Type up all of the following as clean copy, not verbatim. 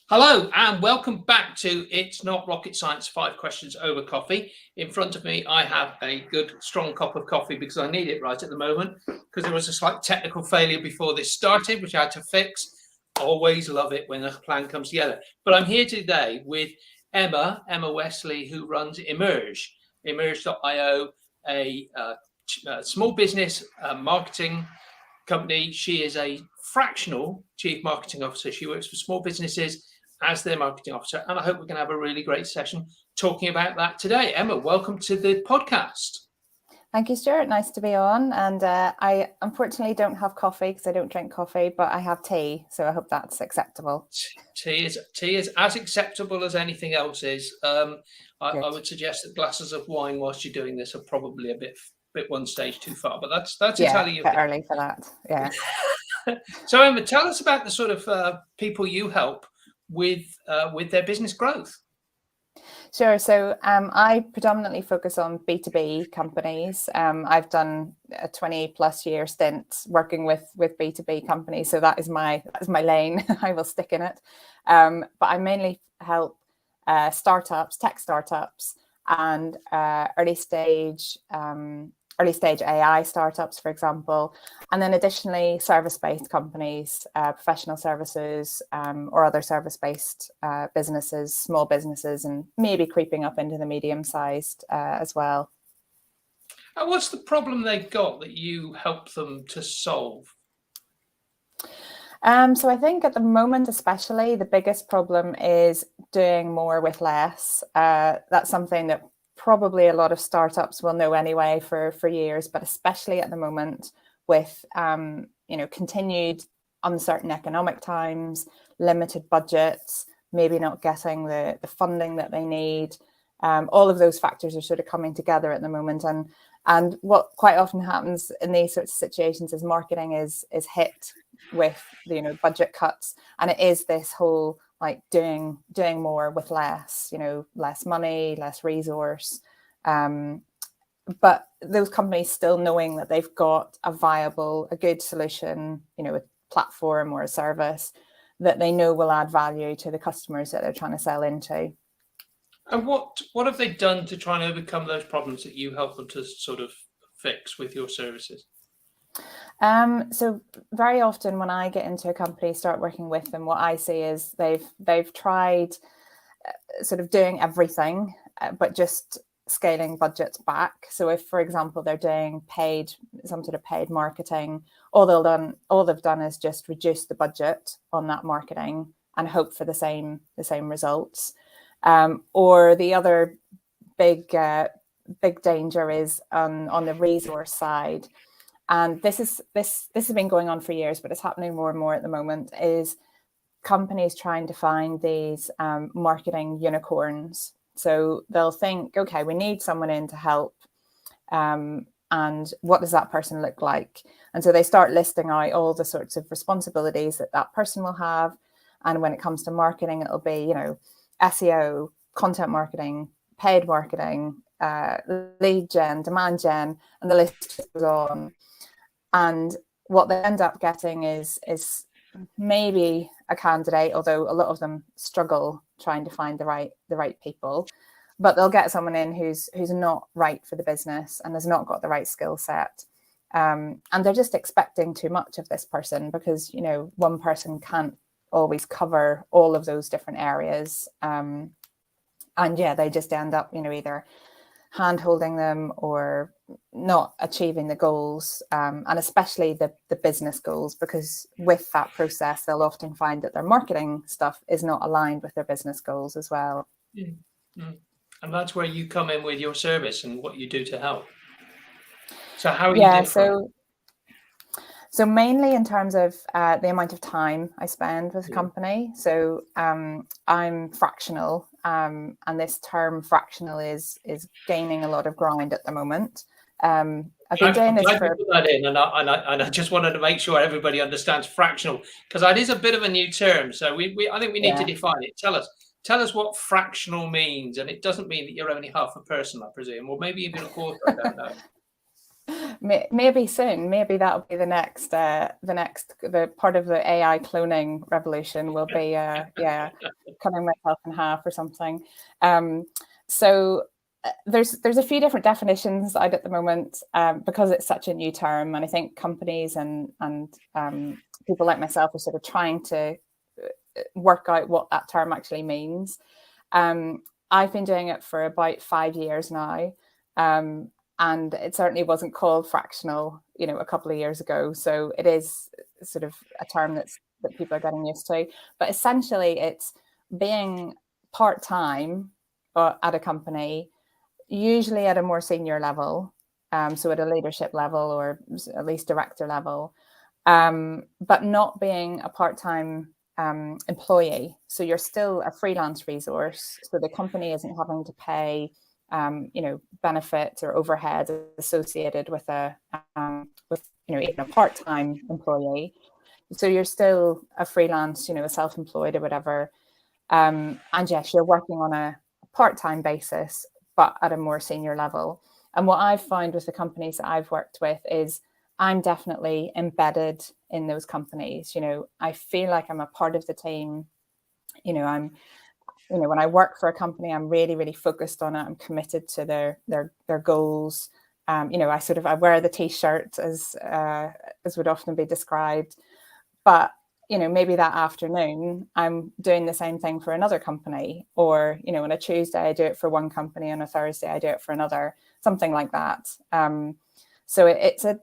Hello and welcome back to It's Not Rocket Science, 5 questions over coffee. In front of me, I have a good strong cup of coffee because I need it right at the moment because there was a slight technical failure before this started, which I had to fix. Always love it when a plan comes together. But I'm here today with Emma Westley, who runs Emerge.io, a small business marketing company. She is a fractional chief marketing officer. She works for small businesses as their marketing officer. And I hope we're going to have a really great session talking about that today. Emma, welcome to the podcast. Thank you, Stuart. Nice to be on. And I unfortunately don't have coffee because I don't drink coffee, but I have tea. So I hope that's acceptable. Tea is as acceptable as anything else is. I would suggest that glasses of wine whilst you're doing this are probably a bit one stage too far, but that's entirely a bit early for that. Yeah. So Emma, tell us about the sort of people you help with their business growth. Sure. So I predominantly focus on B2B companies. I've done a 20 plus year stint working with B2B companies. So that is my lane. I will stick in it. But I mainly help startups, tech startups, and early stage AI startups, for example, and then additionally service-based companies, professional services, or other service-based businesses, small businesses, and maybe creeping up into the medium-sized as well. And what's the problem they've got that you help them to solve? So I think at the moment, especially, the biggest problem is doing more with less. That's something that probably a lot of startups will know anyway for years, but especially at the moment with continued uncertain economic times, limited budgets, maybe not getting the funding that they need. All of those factors are sort of coming together at the moment, and what quite often happens in these sorts of situations is marketing is hit with budget cuts, and it is this whole like doing more with less, less money, less resource. But those companies still knowing that they've got a good solution, a platform or a service that they know will add value to the customers that they're trying to sell into. And what have they done to try and overcome those problems that you help them to sort of fix with your services? So very often when I get into a company, start working with them, what I see is they've tried sort of doing everything, but just scaling budgets back. So if, for example, they're doing some sort of paid marketing, all they've done is just reduce the budget on that marketing and hope for the same results. Or the other big danger is on the resource side. And this has been going on for years, but it's happening more and more at the moment, is companies trying to find these marketing unicorns. So they'll think, okay, we need someone in to help. And what does that person look like? And so they start listing out all the sorts of responsibilities that person will have. And when it comes to marketing, it'll be, SEO, content marketing, paid marketing, lead gen, demand gen, and the list goes on. And what they end up getting is maybe a candidate, although a lot of them struggle trying to find the right people. But they'll get someone in who's not right for the business and has not got the right skill set. And they're just expecting too much of this person because, one person can't always cover all of those different areas. And they just end up, either hand-holding them or not achieving the goals, and especially the business goals, because with that process, they'll often find that their marketing stuff is not aligned with their business goals as well. Mm-hmm. And that's where you come in with your service and what you do to help. So how are you different? So mainly in terms of the amount of time I spend with a company. So I'm fractional, and this term fractional is gaining a lot of ground at the moment. I've been doing this for. Put that in, and I just wanted to make sure everybody understands fractional, because that is a bit of a new term. So I think we need to define it. Tell us what fractional means, and it doesn't mean that you're only half a person, I presume, or maybe even a quarter. I don't know. Maybe soon. Maybe that'll be the part of the AI cloning revolution will be yeah, cutting myself in half or something. So there's a few different definitions out at the moment because it's such a new term, and I think companies and people like myself are sort of trying to work out what that term actually means. I've been doing it for about 5 years now. And it certainly wasn't called fractional, a couple of years ago. So it is sort of a term that people are getting used to. But essentially, it's being part-time at a company, usually at a more senior level, so at a leadership level or at least director level, but not being a part-time employee. So you're still a freelance resource. So the company isn't having to pay benefits or overhead associated with even a part-time employee. So you're still a freelance, a self-employed or whatever. And yes, you're working on a part-time basis, but at a more senior level. And what I've found with the companies that I've worked with is I'm definitely embedded in those companies. I feel like I'm a part of the team. When I work for a company, I'm really, really focused on it. I'm committed to their goals. I wear the T-shirt as would often be described. But, maybe that afternoon, I'm doing the same thing for another company. Or, on a Tuesday, I do it for one company. On a Thursday, I do it for another, something like that. So it's a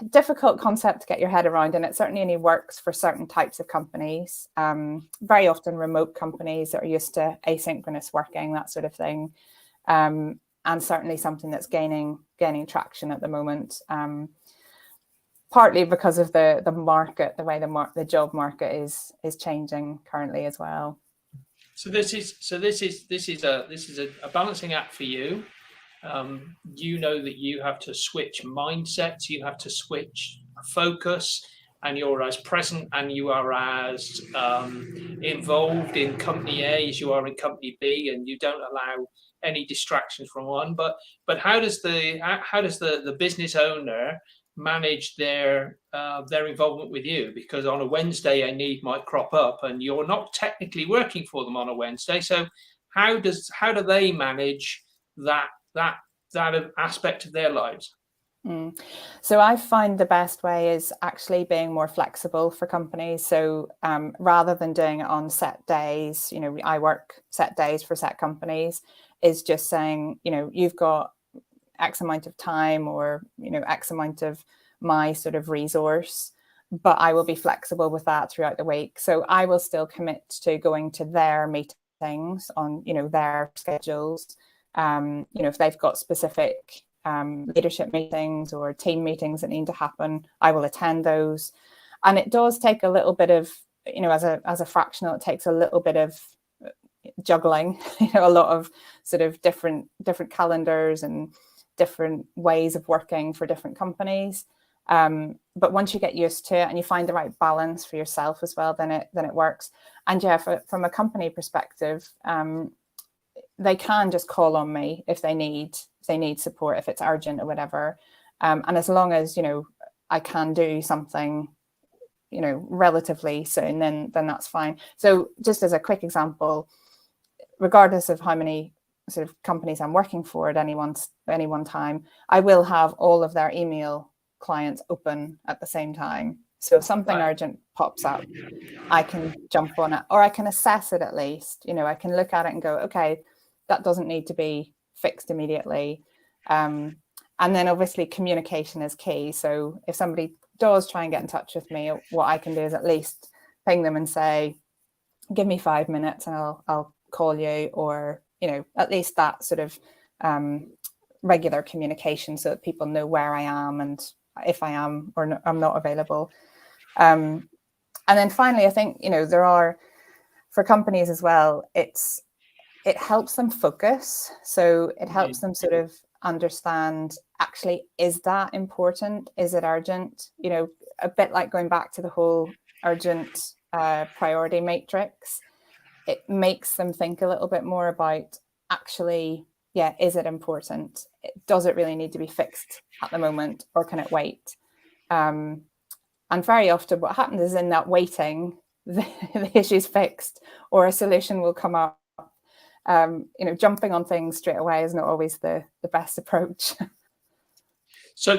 difficult concept to get your head around, and it certainly only works for certain types of companies. Very often remote companies that are used to asynchronous working, that sort of thing, and certainly something that's gaining traction at the moment. Partly because of the market, the way the job market is changing currently as well. So this is a balancing act for you. That you have to switch mindsets, you have to switch focus, and you're as present and you are as involved in company A as you are in company B, and you don't allow any distractions from one. But how does the business owner manage their involvement with you? Because on a Wednesday a need might crop up and you're not technically working for them on a Wednesday. So how do they manage that aspect of their lives? So I find the best way is actually being more flexible for companies. So rather than doing it on set days, I work set days for set companies, is just saying, you've got X amount of time or, X amount of my sort of resource, but I will be flexible with that throughout the week. So I will still commit to going to their meetings on, their schedules. If they've got specific leadership meetings or team meetings that need to happen, I will attend those. And it does take a little bit of, as a fractional, it takes a little bit of juggling, a lot of sort of different calendars and different ways of working for different companies. But once you get used to it and you find the right balance for yourself as well, then it works. And yeah, from a company perspective, they can just call on me if they need support, if it's urgent or whatever. And as long as, I can do something, relatively soon, then that's fine. So just as a quick example, regardless of how many sort of companies I'm working for at any one time, I will have all of their email clients open at the same time. So if something urgent pops up, I can jump on it, or I can assess it at least. I can look at it and go, okay, that doesn't need to be fixed immediately. And then obviously communication is key. So if somebody does try and get in touch with me, what I can do is at least ping them and say, give me 5 minutes and I'll call you, or, at least that sort of regular communication so that people know where I am and if I am or no, I'm not available. And then finally, I think, there are, for companies as well, it helps them focus. So it helps them sort of understand, actually, is that important? Is it urgent? A bit like going back to the whole urgent priority matrix. It makes them think a little bit more about, actually, yeah, is it important? Does it really need to be fixed at the moment, or can it wait? And very often what happens is in that waiting, the issue's fixed or a solution will come up. Jumping on things straight away is not always the best approach. So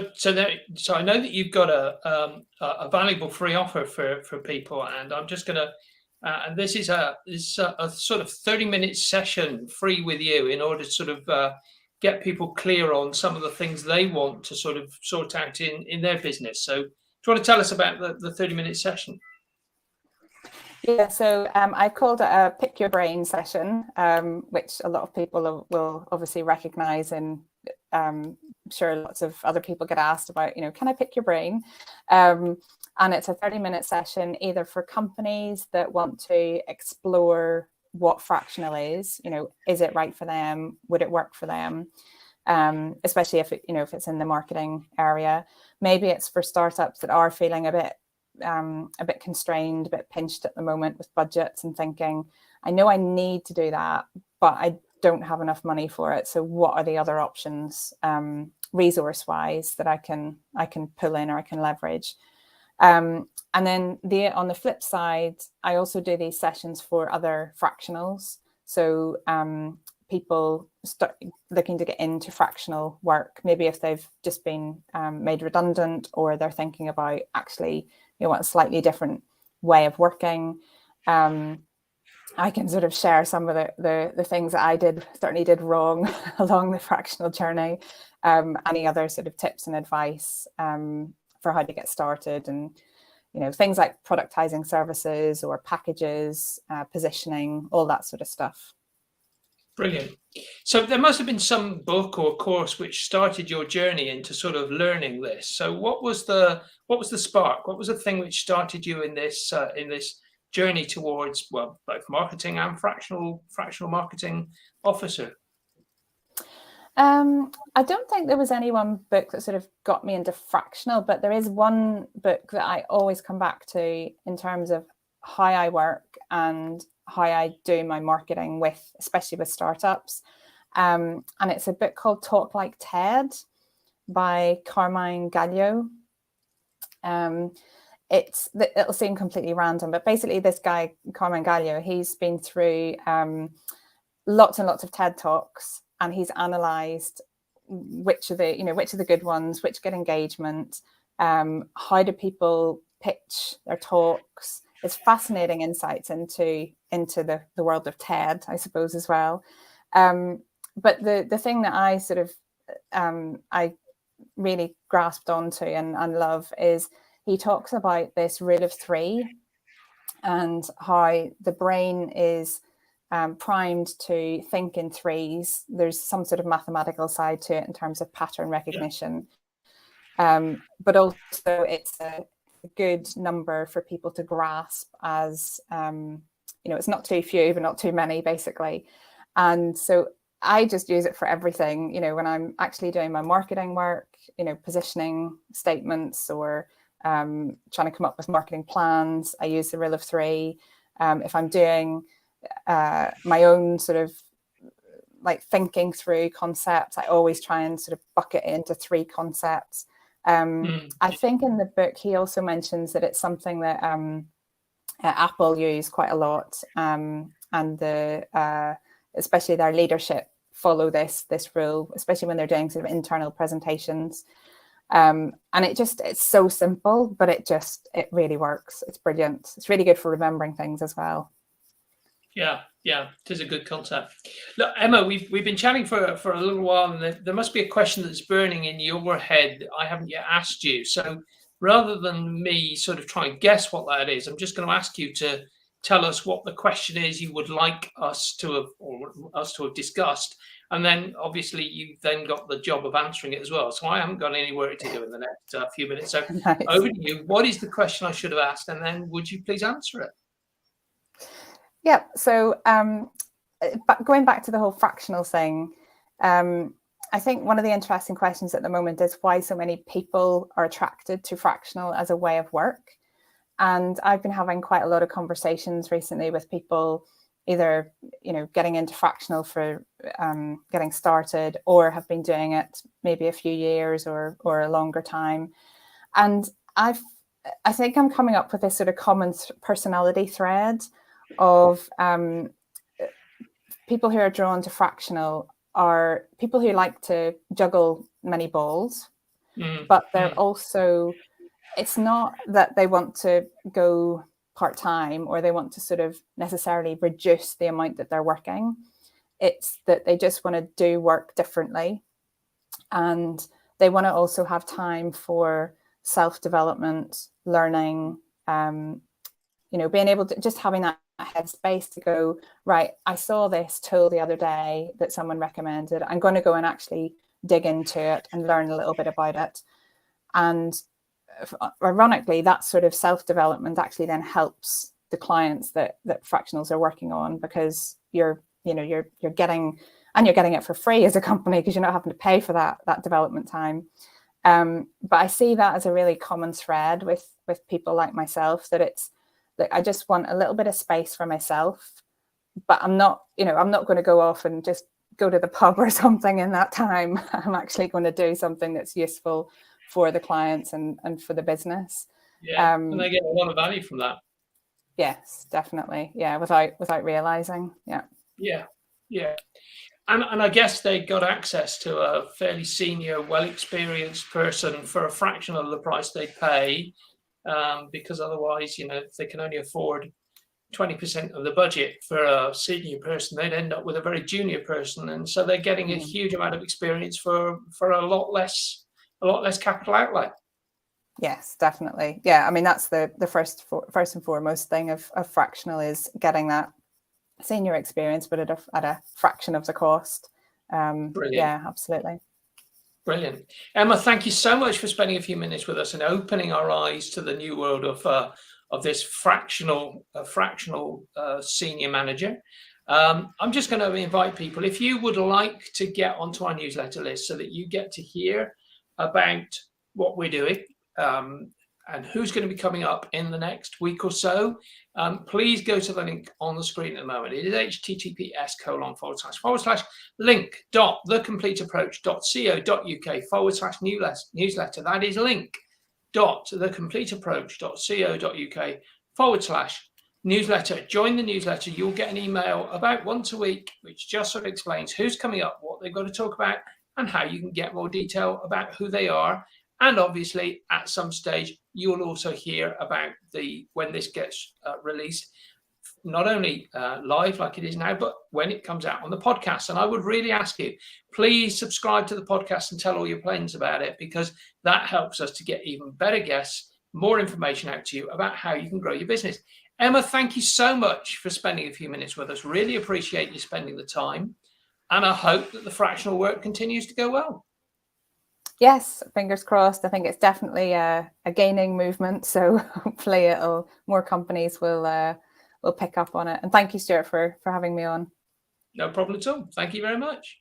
I know that you've got a valuable free offer for people, and I'm just gonna and this is a sort of 30-minute session free with you in order to sort of get people clear on some of the things they want to sort of sort out in their business. So do you want to tell us about the 30-minute session? Yeah, so I called it a pick your brain session, which a lot of people will obviously recognize, and I'm sure lots of other people get asked about, can I pick your brain? And it's a 30-minute session either for companies that want to explore what fractional is, is it right for them? Would it work for them? Especially if if it's in the marketing area. Maybe it's for startups that are feeling a bit constrained, a bit pinched at the moment with budgets, and thinking, I know I need to do that, but I don't have enough money for it. So what are the other options, resource-wise, that I can pull in or I can leverage? And then on the flip side, I also do these sessions for other fractionals. So people start looking to get into fractional work, maybe if they've just been made redundant, or they're thinking about actually want a slightly different way of working. I can sort of share some of the things that I certainly did wrong along the fractional journey. Any other sort of tips and advice for how to get started, and things like productizing services or packages, positioning, all that sort of stuff. Brilliant. So there must have been some book or course which started your journey into sort of learning this. So what was the spark? What was the thing which started you in this journey towards, well, both marketing and fractional marketing officer? I don't think there was any one book that sort of got me into fractional, but there is one book that I always come back to in terms of how I work and how I do my marketing especially with startups. And it's a book called Talk Like TED by Carmine Gallo. It'll seem completely random, but basically this guy, Carmine Gallo, he's been through lots and lots of TED Talks, and he's analyzed which are the good ones, which get engagement, how do people pitch their talks. It's fascinating insights into the world of TED, I suppose, as well. But the thing that I sort of I really grasped onto and love is he talks about this rule of 3 and how the brain is primed to think in 3s. There's some sort of mathematical side to it in terms of pattern recognition. But also it's a good number for people to grasp as, it's not too few, but not too many, basically. And so I just use it for everything, when I'm actually doing my marketing work, positioning statements or trying to come up with marketing plans. I use the rule of 3. If I'm doing my own sort of like thinking through concepts, I always try and sort of bucket it into 3 concepts. I think in the book he also mentions that it's something that Apple use quite a lot, and especially their leadership follow this rule, especially when they're doing sort of internal presentations. And it's so simple, but it really works. It's brilliant. It's really good for remembering things as well. Yeah, it is a good concept. Look, Emma, we've been chatting for a little while, and there must be a question that's burning in your head that I haven't yet asked you. So rather than me sort of try and guess what that is, I'm just going to ask you to tell us what the question is you would like us to have discussed, and then obviously you've then got the job of answering it as well. So I haven't got any work to do in the next few minutes. So nice. Over to you. What is the question I should have asked, and then would you please answer it? Yeah, so going back to the whole fractional thing, I think one of the interesting questions at the moment is why so many people are attracted to fractional as a way of work. And I've been having quite a lot of conversations recently with people, either, you know, getting into fractional for getting started, or have been doing it maybe a few years or a longer time. And I think I'm coming up with this sort of common personality thread of people who are drawn to fractional are people who like to juggle many balls, but they're also, it's not that they want to go part-time or they want to sort of necessarily reduce the amount that they're working. It's that they just want to do work differently, and they want to also have time for self-development, learning, you know, being able to just having that headspace to go, right, I saw this tool the other day that someone recommended, I'm going to go and actually dig into it and learn a little bit about it. And ironically, that sort of self-development actually then helps the clients that fractionals are working on, because you're getting it for free as a company, because you're not having to pay for that development time. But I see that as a really common thread with people like myself, that it's that I just want a little bit of space for myself, but I'm not going to go off and just go to the pub or something in that time. I'm actually going to do something that's useful for the clients and for the business. Yeah, and they get a lot of value from that. Yes, definitely. Yeah, without realizing. Yeah. Yeah, yeah. And I guess they got access to a fairly senior, well-experienced person for a fraction of the price they pay, because otherwise, you know, if they can only afford 20% of the budget for a senior person, they'd end up with a very junior person, and so they're getting a huge amount of experience for a lot less capital outlay. Yes, definitely. Yeah, I mean, that's the first and foremost thing of fractional, is getting that senior experience, but at a fraction of the cost. Brilliant. Yeah, absolutely. Brilliant. Emma, thank you so much for spending a few minutes with us and opening our eyes to the new world of this fractional senior manager. I'm just going to invite people, if you would like to get onto our newsletter list so that you get to hear about what we're doing, and who's going to be coming up in the next week or so, please go to the link on the screen at the moment. It is https://link.thecompleteapproach.co.uk/newsletter. That is link.thecompleteapproach.co.uk/newsletter. Join the newsletter. You'll get an email about once a week, which just sort of explains who's coming up, what they've got to talk about, and how you can get more detail about who they are. And obviously, at some stage, you'll also hear about when this gets released, not only live like it is now, but when it comes out on the podcast. And I would really ask you, please subscribe to the podcast and tell all your friends about it, because that helps us to get even better guests, more information out to you about how you can grow your business. Emma, thank you so much for spending a few minutes with us. Really appreciate you spending the time. And I hope that the fractional work continues to go well. Yes, fingers crossed. I think it's definitely a gaining movement. So hopefully more companies will pick up on it. And thank you, Stuart, for having me on. No problem at all. Thank you very much.